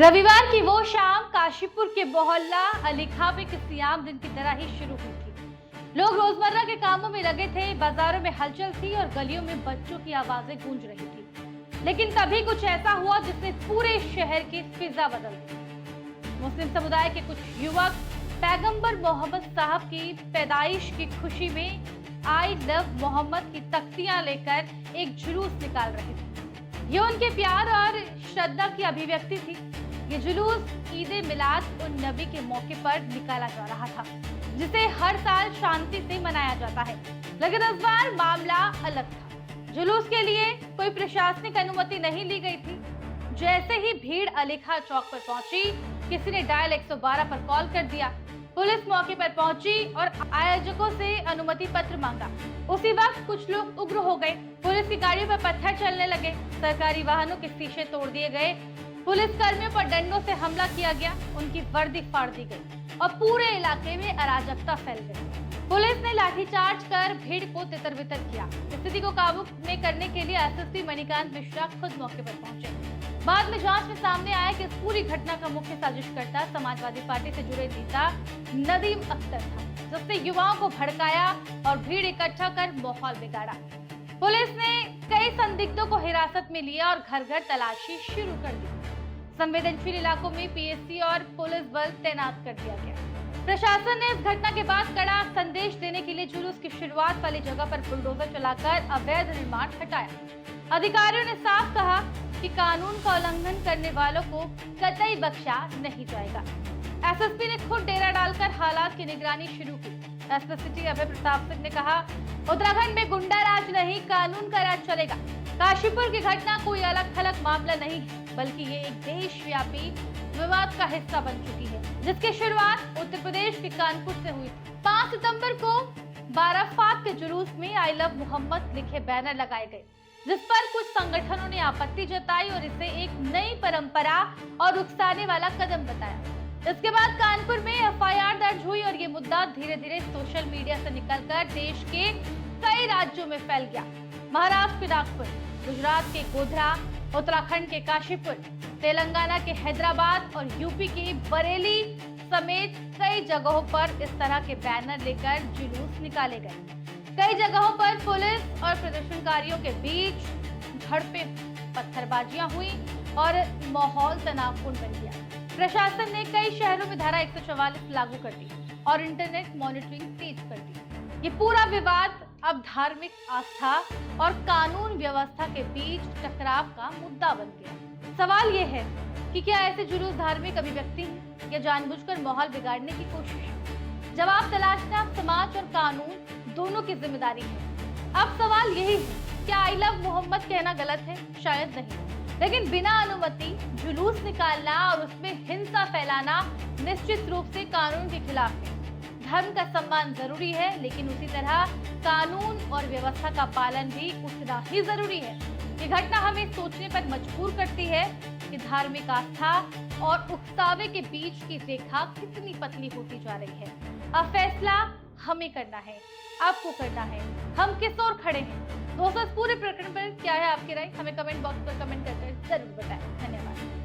रविवार की वो शाम काशीपुर के मोहल्ला अलीखा में किसी आम दिन की तरह ही शुरू हुई थी। लोग रोजमर्रा के कामों में लगे थे, बाजारों में हलचल थी और गलियों में बच्चों की आवाजें गूंज रही थी। लेकिन तभी कुछ ऐसा हुआ जिसने पूरे शहर की फिजा बदल दी। मुस्लिम समुदाय के कुछ युवक पैगंबर मोहम्मद साहब की पैदाइश की खुशी में आई लव मोहम्मद की तख्तियां लेकर एक जुलूस निकाल रहे थे। ये उनके प्यार और श्रद्धा की अभिव्यक्ति थी। ये जुलूस ईद मिलाद उन नबी के मौके पर निकाला जा रहा था, जिसे हर साल शांति से मनाया जाता है। लेकिन इस बार मामला अलग था। जुलूस के लिए कोई प्रशासनिक अनुमति नहीं ली गई थी। जैसे ही भीड़ अलीखा चौक पर पहुंची, किसी ने डायल 112 पर कॉल कर दिया। पुलिस मौके पर पहुंची और आयोजकों से अनुमति पत्र मांगा। उसी वक्त कुछ लोग उग्र हो गए। पुलिस की गाड़ियों पर पत्थर चलने लगे, सरकारी वाहनों के शीशे तोड़ दिए गए, पुलिस कर्मियों पर डंडों से हमला किया गया, उनकी वर्दी फाड़ दी गई और पूरे इलाके में अराजकता फैल गई। पुलिस ने लाठीचार्ज कर भीड़ को तितर-बितर किया। स्थिति को काबू में करने के लिए एसएसपी मणिकांत मिश्रा खुद मौके पर पहुंचे। बाद में जांच में सामने आया कि इस पूरी घटना का मुख्य साजिशकर्ता समाजवादी पार्टी से जुड़े नेता नदीम अख्तर था, जिसने युवाओं को भड़काया और भीड़ इकट्ठा कर माहौल बिगाड़ा। पुलिस ने कई संदिग्धों को हिरासत में लिया और घर घर तलाशी शुरू कर दी। संवेदनशील इलाकों में पीएससी और पुलिस बल तैनात कर दिया गया। प्रशासन ने इस घटना के बाद कड़ा संदेश देने के लिए जुलूस की शुरुआत वाली जगह पर बुलडोजर चलाकर अवैध निर्माण हटाया। अधिकारियों ने साफ कहा कि कानून का उल्लंघन करने वालों को कतई बख्शा नहीं जाएगा। एसएसपी ने खुद डेरा डालकर हालात की निगरानी शुरू की। एसपी सिटी अभय प्रताप सिंह ने कहा, उत्तराखंड में गुंडा राज नहीं, कानून का राज चलेगा। काशीपुर की घटना कोई अलग थलग मामला नहीं है, बल्कि ये एक देशव्यापी विवाद का हिस्सा बन चुकी है, जिसकी शुरुआत उत्तर प्रदेश के कानपुर से हुई। 5 सितंबर को बाराफात के जुलूस में आई लव मोहम्मद लिखे बैनर लगाए गए, जिस पर कुछ संगठनों ने आपत्ति जताई और इसे एक नई परंपरा और उकसाने वाला कदम बताया। इसके बाद कानपुर में एफआईआर दर्ज हुई और ये मुद्दा धीरे धीरे सोशल मीडिया से निकलकर देश के कई राज्यों में फैल गया। महाराष्ट्र के नागपुर, गुजरात के गोधरा, उत्तराखंड के काशीपुर, तेलंगाना के हैदराबाद और यूपी के बरेली समेत कई जगहों पर इस तरह के बैनर लेकर जुलूस निकाले गए। कई जगहों पर पुलिस और प्रदर्शनकारियों के बीच झड़पें, पत्थरबाजियां हुई और माहौल तनावपूर्ण बन गया। प्रशासन ने कई शहरों में धारा 144 लागू कर दी और इंटरनेट मॉनिटरिंग तेज कर दी। ये पूरा विवाद अब धार्मिक आस्था और कानून व्यवस्था के बीच टकराव का मुद्दा बन गया। सवाल ये है कि क्या ऐसे जुलूस धार्मिक अभिव्यक्ति हैं या जानबूझकर माहौल बिगाड़ने की कोशिश है? जवाब तलाशना समाज और कानून दोनों की जिम्मेदारी है। अब सवाल यही है, क्या आई लव मोहम्मद कहना गलत है? शायद नहीं, लेकिन बिना अनुमति जुलूस निकालना और उसमें हिंसा फैलाना निश्चित रूप से कानून के खिलाफ है। धर्म का सम्मान जरूरी है, लेकिन उसी तरह कानून और व्यवस्था का पालन भी उतना ही जरूरी है। ये घटना हमें सोचने पर मजबूर करती है कि धार्मिक आस्था और उकसावे के बीच की रेखा कितनी पतली होती जा रही है। अब फैसला हमें करना है, आपको करना है। हम किस ओर खड़े हैं? दोस्तों, इस पूरे प्रकरण पर क्या है आपकी राय? हमें कमेंट बॉक्स पर कमेंट कर जरूर बताएं। धन्यवाद।